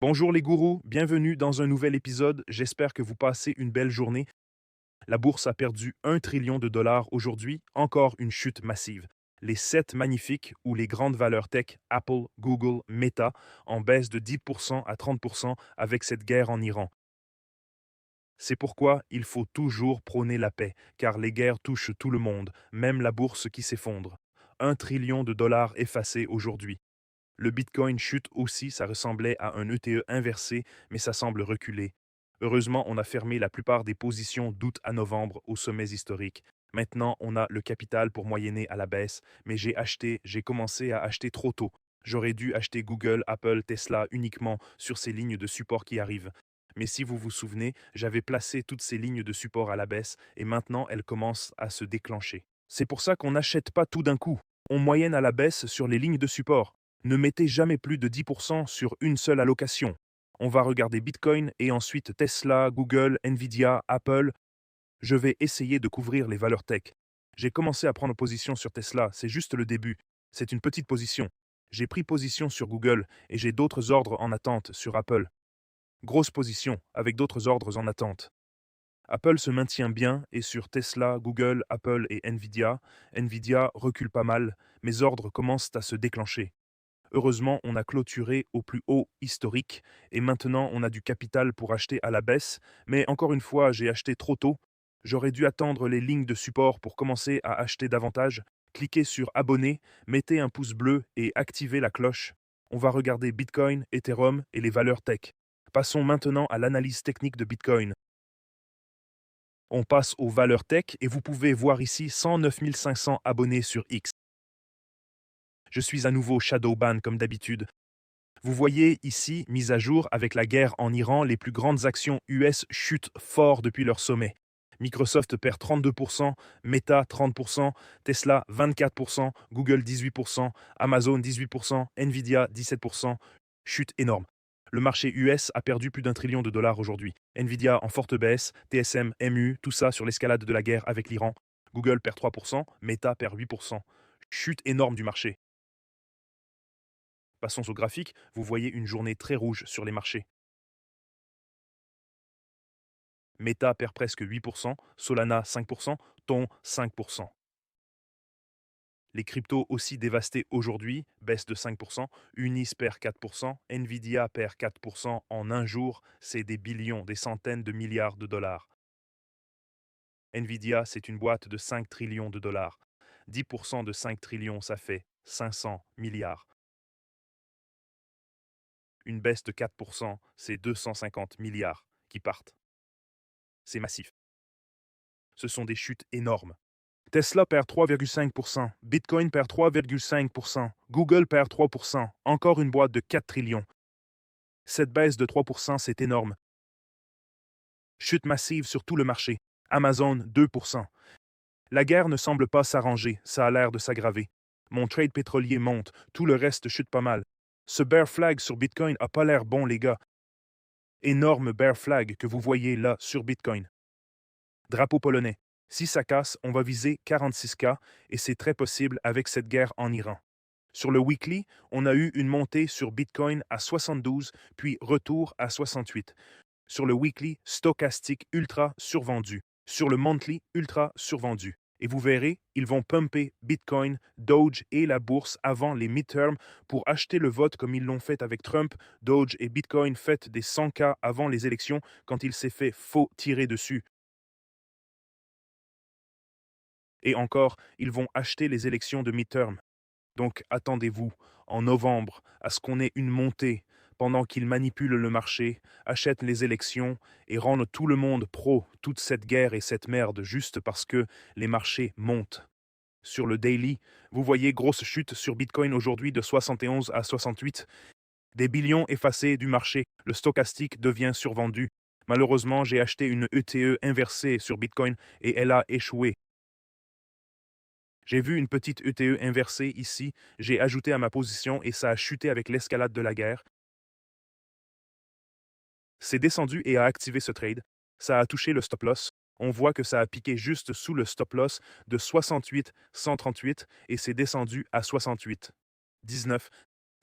Bonjour les gourous, bienvenue dans un nouvel épisode. J'espère que vous passez une belle journée. La bourse a perdu 1 trillion de dollars aujourd'hui, encore une chute massive. Les 7 magnifiques ou les grandes valeurs tech, Apple, Google, Meta, en baisse de 10% à 30% avec cette guerre en Iran. C'est pourquoi il faut toujours prôner la paix, car les guerres touchent tout le monde, même la bourse qui s'effondre. 1 trillion de dollars effacés aujourd'hui. Le Bitcoin chute aussi, ça ressemblait à un ETE inversé, mais ça semble reculer. Heureusement, on a fermé la plupart des positions d'août à novembre aux sommets historiques. Maintenant, on a le capital pour moyenner à la baisse, mais j'ai commencé à acheter trop tôt. J'aurais dû acheter Google, Apple, Tesla uniquement sur ces lignes de support qui arrivent. Mais si vous vous souvenez, j'avais placé toutes ces lignes de support à la baisse et maintenant elles commencent à se déclencher. C'est pour ça qu'on n'achète pas tout d'un coup. On moyenne à la baisse sur les lignes de support. Ne mettez jamais plus de 10% sur une seule allocation. On va regarder Bitcoin et ensuite Tesla, Google, Nvidia, Apple. Je vais essayer de couvrir les valeurs tech. J'ai commencé à prendre position sur Tesla, c'est juste le début. C'est une petite position. J'ai pris position sur Google et j'ai d'autres ordres en attente sur Apple. Grosse position, avec d'autres ordres en attente. Apple se maintient bien et sur Tesla, Google, Apple et Nvidia recule pas mal. Mes ordres commencent à se déclencher. Heureusement, on a clôturé au plus haut historique et maintenant on a du capital pour acheter à la baisse, mais encore une fois, j'ai acheté trop tôt. J'aurais dû attendre les lignes de support pour commencer à acheter davantage. Cliquez sur abonner, mettez un pouce bleu et activez la cloche. On va regarder Bitcoin, Ethereum et les valeurs tech. Passons maintenant à l'analyse technique de Bitcoin. On passe aux valeurs tech et vous pouvez voir ici 109 500 abonnés sur X. Je suis à nouveau Shadowban comme d'habitude. Vous voyez ici, mise à jour avec la guerre en Iran, les plus grandes actions US chutent fort depuis leur sommet. Microsoft perd 32%, Meta 30%, Tesla 24%, Google 18%, Amazon 18%, Nvidia 17%. Chute énorme. Le marché US a perdu plus d'1 trillion de dollars aujourd'hui. Nvidia en forte baisse, TSM, MU, tout ça sur l'escalade de la guerre avec l'Iran. Google perd 3%, Meta perd 8%. Chute énorme du marché. Passons au graphique, vous voyez une journée très rouge sur les marchés. Meta perd presque 8%, Solana 5%, Ton 5%. Les cryptos aussi dévastés aujourd'hui, baisse de 5%, Unis perd 4%, Nvidia perd 4% en un jour, c'est des billions, des centaines de milliards de dollars. Nvidia, c'est une boîte de 5 trillions de dollars. 10% de 5 trillions, ça fait 500 milliards. Une baisse de 4%, c'est 250 milliards qui partent. C'est massif. Ce sont des chutes énormes. Tesla perd 3,5%, Bitcoin perd 3,5%, Google perd 3%, encore une boîte de 4 trillions. Cette baisse de 3%, c'est énorme. Chute massive sur tout le marché. Amazon, 2%. La guerre ne semble pas s'arranger, ça a l'air de s'aggraver. Mon trade pétrolier monte, tout le reste chute pas mal. Ce bear flag sur Bitcoin a pas l'air bon, les gars. Énorme bear flag que vous voyez là sur Bitcoin. Drapeau polonais. Si ça casse, on va viser 46K et c'est très possible avec cette guerre en Iran. Sur le weekly, on a eu une montée sur Bitcoin à 72, puis retour à 68. Sur le weekly, stochastique ultra survendu. Sur le monthly, ultra survendu. Et vous verrez, ils vont pumper Bitcoin, Doge et la bourse avant les midterms pour acheter le vote comme ils l'ont fait avec Trump. Doge et Bitcoin fait des 100K avant les élections quand il s'est fait faux tirer dessus. Et encore, ils vont acheter les élections de midterm. Donc attendez-vous, en novembre, à ce qu'on ait une montée, pendant qu'ils manipulent le marché, achètent les élections et rendent tout le monde pro toute cette guerre et cette merde juste parce que les marchés montent. Sur le daily, vous voyez grosse chute sur Bitcoin aujourd'hui de 71 à 68. Des billions effacés du marché, le stochastique devient survendu. Malheureusement, j'ai acheté une ETE inversée sur Bitcoin et elle a échoué. J'ai vu une petite ETE inversée ici, j'ai ajouté à ma position et ça a chuté avec l'escalade de la guerre. C'est descendu et a activé ce trade. Ça a touché le stop loss. On voit que ça a piqué juste sous le stop loss de 68 138 et c'est descendu à 68 19.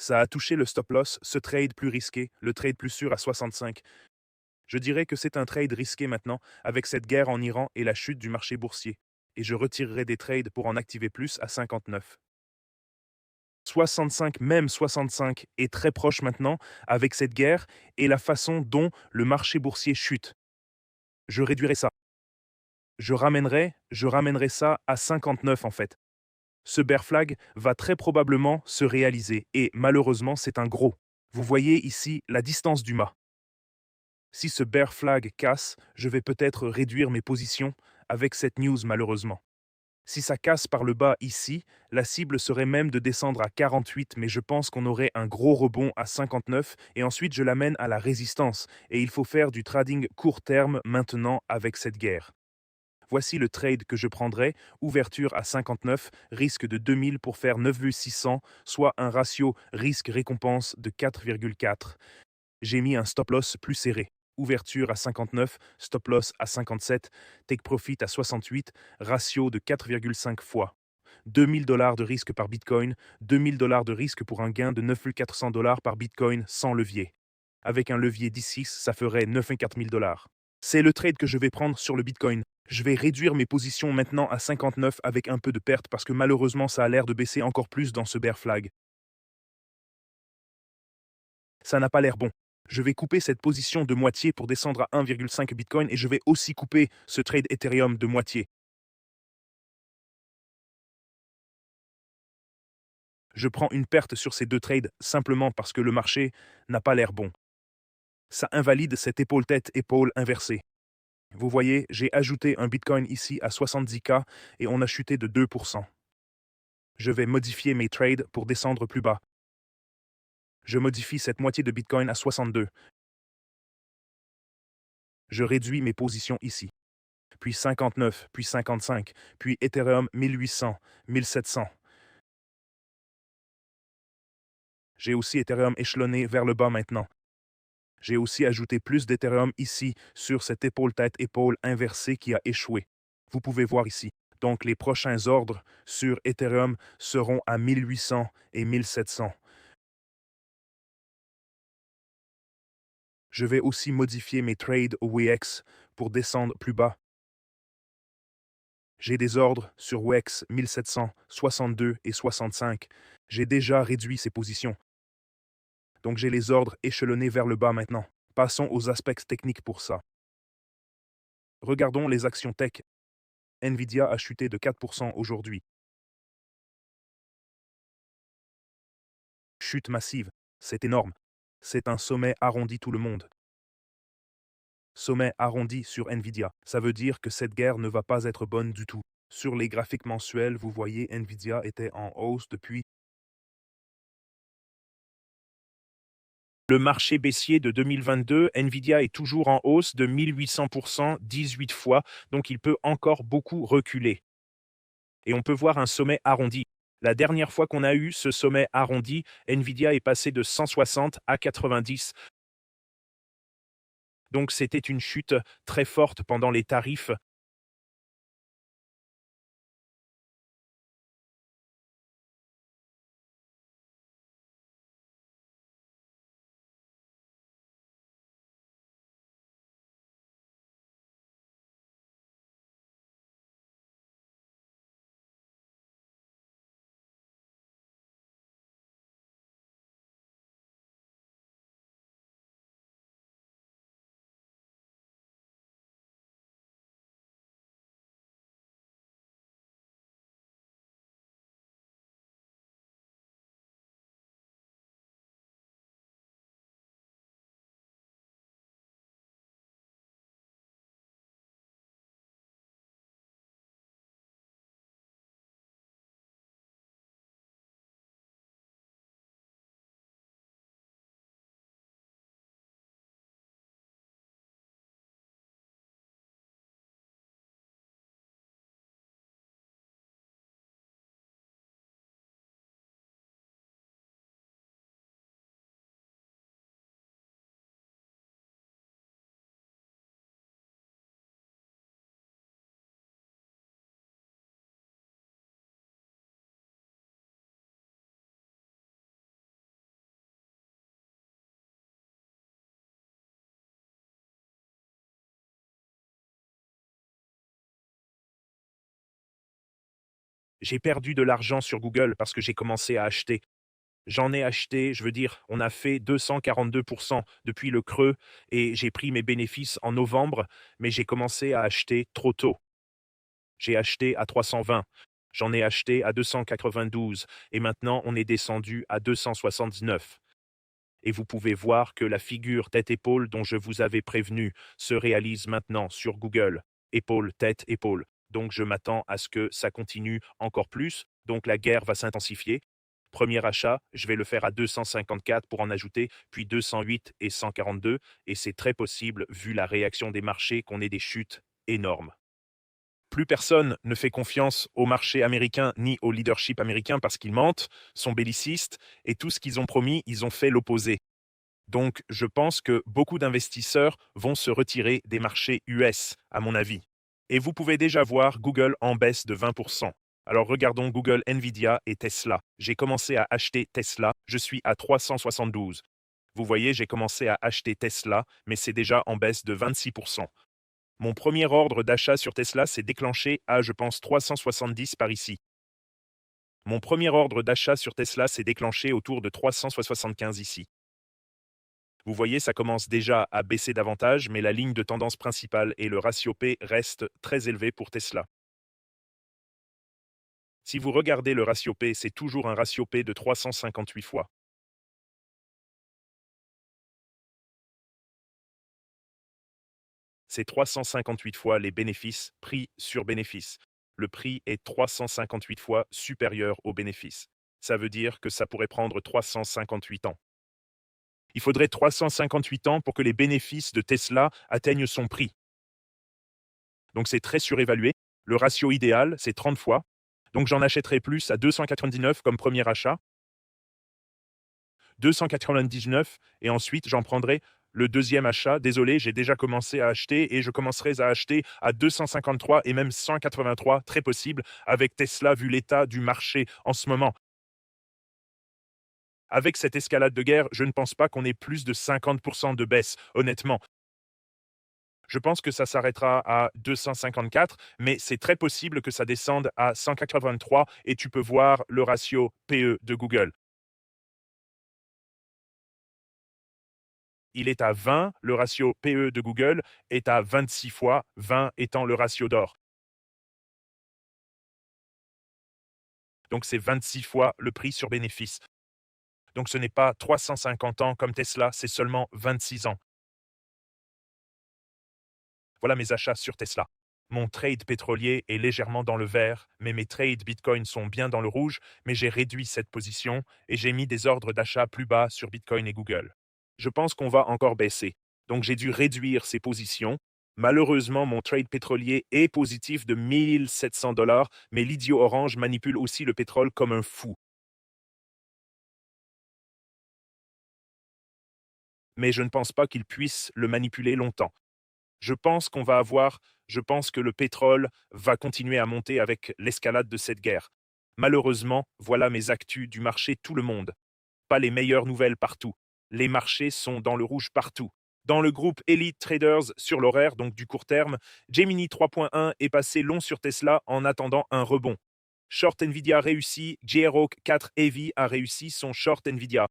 Ça a touché le stop loss, ce trade plus risqué, le trade plus sûr à 65. Je dirais que c'est un trade risqué maintenant, avec cette guerre en Iran et la chute du marché boursier. Et je retirerai des trades pour en activer plus à 59. 65, même 65, est très proche maintenant avec cette guerre et la façon dont le marché boursier chute. Je réduirai ça. Je ramènerai ça à 59 en fait. Ce bear flag va très probablement se réaliser et malheureusement c'est un gros. Vous voyez ici la distance du mât. Si ce bear flag casse, je vais peut-être réduire mes positions avec cette news malheureusement. Si ça casse par le bas ici, la cible serait même de descendre à 48, mais je pense qu'on aurait un gros rebond à 59 et ensuite je l'amène à la résistance. Et il faut faire du trading court terme maintenant avec cette guerre. Voici le trade que je prendrai, ouverture à 59, risque de 2000 pour faire 9600, soit un ratio risque-récompense de 4,4. J'ai mis un stop loss plus serré. Ouverture à 59, stop loss à 57, take profit à 68, ratio de 4,5 fois. 2000 dollars de risque par Bitcoin, 2000 dollars de risque pour un gain de 9400 dollars par Bitcoin sans levier. Avec un levier d6, ça ferait 94 dollars. C'est le trade que je vais prendre sur le Bitcoin. Je vais réduire mes positions maintenant à 59 avec un peu de perte parce que malheureusement ça a l'air de baisser encore plus dans ce bear flag. Ça n'a pas l'air bon. Je vais couper cette position de moitié pour descendre à 1,5 Bitcoin et je vais aussi couper ce trade Ethereum de moitié. Je prends une perte sur ces deux trades simplement parce que le marché n'a pas l'air bon. Ça invalide cette épaule-tête-épaule inversée. Vous voyez, j'ai ajouté un Bitcoin ici à 70K et on a chuté de 2%. Je vais modifier mes trades pour descendre plus bas. Je modifie cette moitié de Bitcoin à 62. Je réduis mes positions ici. Puis 59, puis 55, puis Ethereum 1800, 1700. J'ai aussi Ethereum échelonné vers le bas maintenant. J'ai aussi ajouté plus d'Ethereum ici sur cette épaule-tête-épaule inversée qui a échoué. Vous pouvez voir ici. Donc les prochains ordres sur Ethereum seront à 1800 et 1700. Je vais aussi modifier mes trades au WEX pour descendre plus bas. J'ai des ordres sur WEX 1700, 62 et 65. J'ai déjà réduit ces positions. Donc j'ai les ordres échelonnés vers le bas maintenant. Passons aux aspects techniques pour ça. Regardons les actions tech. Nvidia a chuté de 4% aujourd'hui. Chute massive. C'est énorme. C'est un sommet arrondi tout le monde. Sommet arrondi sur Nvidia. Ça veut dire que cette guerre ne va pas être bonne du tout. Sur les graphiques mensuels, vous voyez Nvidia était en hausse depuis le marché baissier de 2022. Nvidia est toujours en hausse de 1800%, 18 fois, donc il peut encore beaucoup reculer. Et on peut voir un sommet arrondi. La dernière fois qu'on a eu ce sommet arrondi, Nvidia est passé de 160 à 90. Donc c'était une chute très forte pendant les tarifs J'ai perdu de l'argent sur Google parce que j'ai commencé à acheter. J'en ai acheté, je veux dire, on a fait 242% depuis le creux et j'ai pris mes bénéfices en novembre, mais j'ai commencé à acheter trop tôt. J'ai acheté à 320, j'en ai acheté à 292 et maintenant on est descendu à 279. Et vous pouvez voir que la figure tête-épaule dont je vous avais prévenu se réalise maintenant sur Google. Épaule, tête, épaule. Donc je m'attends à ce que ça continue encore plus. Donc la guerre va s'intensifier. Premier achat, je vais le faire à 254 pour en ajouter, puis 208 et 142. Et c'est très possible, vu la réaction des marchés, qu'on ait des chutes énormes. Plus personne ne fait confiance au marché américain ni au leadership américain parce qu'ils mentent, sont bellicistes, et tout ce qu'ils ont promis, ils ont fait l'opposé. Donc, je pense que beaucoup d'investisseurs vont se retirer des marchés US, à mon avis. Et vous pouvez déjà voir Google en baisse de 20%. Alors regardons Google, Nvidia et Tesla. J'ai commencé à acheter Tesla, je suis à 372. Vous voyez, j'ai commencé à acheter Tesla, mais c'est déjà en baisse de 26%. Mon premier ordre d'achat sur Tesla s'est déclenché à, je pense, 370 par ici. Mon premier ordre d'achat sur Tesla s'est déclenché autour de 375 ici. Vous voyez, ça commence déjà à baisser davantage, mais la ligne de tendance principale et le ratio P restent très élevés pour Tesla. Si vous regardez le ratio P, c'est toujours un ratio P de 358 fois. C'est 358 fois les bénéfices, prix sur bénéfice. Le prix est 358 fois supérieur aux bénéfices. Ça veut dire que ça pourrait prendre 358 ans. Il faudrait 358 ans pour que les bénéfices de Tesla atteignent son prix. Donc c'est très surévalué. Le ratio idéal, c'est 30 fois. Donc j'en achèterai plus à 299 comme premier achat, 299 et ensuite j'en prendrai le deuxième achat. Désolé, j'ai déjà commencé à acheter et je commencerai à acheter à 253 et même 183, très possible, avec Tesla vu l'état du marché en ce moment. Avec cette escalade de guerre, je ne pense pas qu'on ait plus de 50% de baisse, honnêtement. Je pense que ça s'arrêtera à 254, mais c'est très possible que ça descende à 183 et tu peux voir le ratio PE de Google. Il est à 20, le ratio PE de Google est à 26 fois, 20 étant le ratio d'or. Donc c'est 26 fois le prix sur bénéfice. Donc ce n'est pas 350 ans comme Tesla, c'est seulement 26 ans. Voilà mes achats sur Tesla. Mon trade pétrolier est légèrement dans le vert, mais mes trades Bitcoin sont bien dans le rouge, mais j'ai réduit cette position et j'ai mis des ordres d'achat plus bas sur Bitcoin et Google. Je pense qu'on va encore baisser, donc j'ai dû réduire ces positions. Malheureusement, mon trade pétrolier est positif de 1700 $, mais l'idiot orange manipule aussi le pétrole comme un fou. Mais je ne pense pas qu'il puisse le manipuler longtemps. Je pense que le pétrole va continuer à monter avec l'escalade de cette guerre. Malheureusement, voilà mes actus du marché tout le monde. Pas les meilleures nouvelles partout. Les marchés sont dans le rouge partout. Dans le groupe Elite Traders sur l'horaire, donc du court terme, Gemini 3.1 est passé long sur Tesla en attendant un rebond. Short Nvidia réussi, JROC 4 Heavy a réussi son short Nvidia.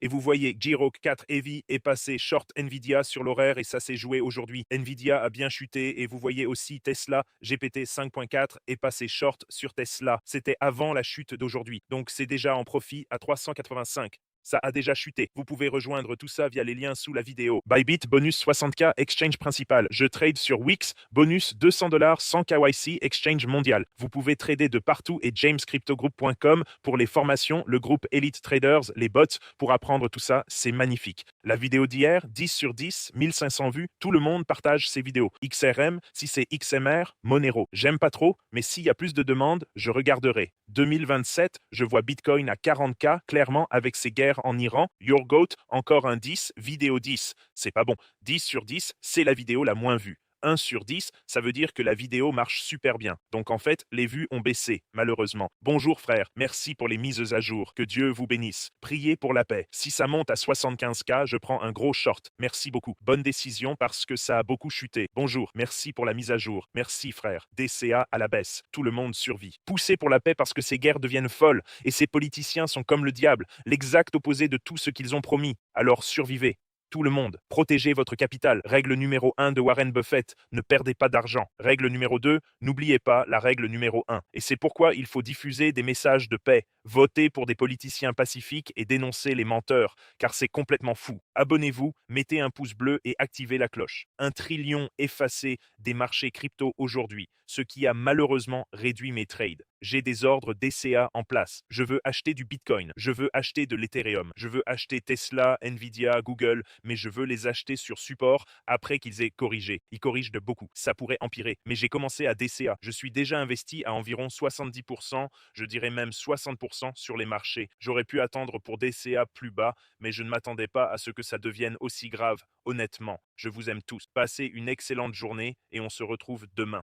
Et vous voyez, Giroc 4 Heavy est passé short Nvidia sur l'horaire et ça s'est joué aujourd'hui. Nvidia a bien chuté et vous voyez aussi Tesla GPT 5.4 est passé short sur Tesla. C'était avant la chute d'aujourd'hui. Donc c'est déjà en profit à 385. Ça a déjà chuté. Vous pouvez rejoindre tout ça via les liens sous la vidéo. Bybit, bonus 60K, exchange principal. Je trade sur Wix, bonus 200 $ sans KYC, exchange mondial. Vous pouvez trader de partout et jamescryptogroup.com pour les formations, le groupe Elite Traders, les bots, pour apprendre tout ça, c'est magnifique. La vidéo d'hier, 10 sur 10, 1500 vues, tout le monde partage ces vidéos. XRM, si c'est XMR, Monero. J'aime pas trop, mais s'il y a plus de demandes, je regarderai. 2027, je vois Bitcoin à 40K, clairement avec ces guerres en Iran. Your Goat, encore un 10, vidéo 10. C'est pas bon. 10 sur 10, c'est la vidéo la moins vue. 1 sur 10, ça veut dire que la vidéo marche super bien. Donc en fait, les vues ont baissé, malheureusement. Bonjour frère, merci pour les mises à jour. Que Dieu vous bénisse. Priez pour la paix. Si ça monte à 75K, je prends un gros short. Merci beaucoup. Bonne décision parce que ça a beaucoup chuté. Bonjour, merci pour la mise à jour. Merci frère. DCA à la baisse. Tout le monde survit. Poussez pour la paix parce que ces guerres deviennent folles et ces politiciens sont comme le diable, l'exact opposé de tout ce qu'ils ont promis. Alors survivez. Tout le monde, protégez votre capital. Règle numéro 1 de Warren Buffett, ne perdez pas d'argent. Règle numéro 2, n'oubliez pas la règle numéro 1. Et c'est pourquoi il faut diffuser des messages de paix, voter pour des politiciens pacifiques et dénoncer les menteurs, car c'est complètement fou. Abonnez-vous, mettez un pouce bleu et activez la cloche. 1 trillion effacé des marchés crypto aujourd'hui, ce qui a malheureusement réduit mes trades. J'ai des ordres DCA en place. Je veux acheter du Bitcoin, je veux acheter de l'Ethereum, je veux acheter Tesla, Nvidia, Google, mais je veux les acheter sur support après qu'ils aient corrigé. Ils corrigent de beaucoup. Ça pourrait empirer. Mais j'ai commencé à DCA. Je suis déjà investi à environ 70%, je dirais même 60% sur les marchés. J'aurais pu attendre pour DCA plus bas, mais je ne m'attendais pas à ce que ça devienne aussi grave. Honnêtement, je vous aime tous. Passez une excellente journée et on se retrouve demain.